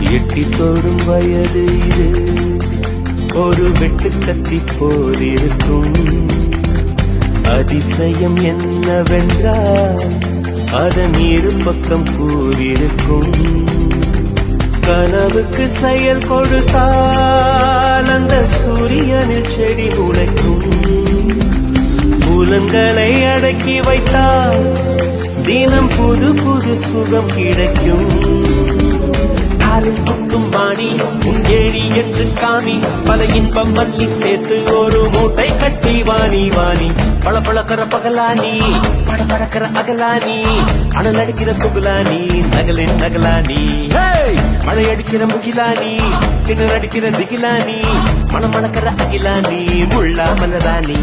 எட்டி தொடும் வயது இது ஒரு வெட்டு கத்தி போலிருக்கும். அதிசயம் என்னவென்றால் அதன் இரு பக்கம் கூறியிருக்கும். கனவுக்கு செயல் கொடுத்தால் அந்த சூரியனில் செடி முளைக்கும். புலன்களை அடக்கி வைத்தால் தினம் புது புது சுகம் கிடைக்கும். காலில் குத்தும் பாணி உங்கேடி என்று காமி பல இன்பம் மல்லி சேர்த்து ஒரு மூட்டை கட்டி வாணி வாணி பளபளக்கிற பகலானி படபடக்கிற அகலானி அனல் அடிக்கிற துகுலானி நகலின் நகலானி மழை அடிக்கிற முகிலானி கிணறு அடிக்கிற திகிலானி மணமணக்கிற அகிலானி முள்ளா மலரானி.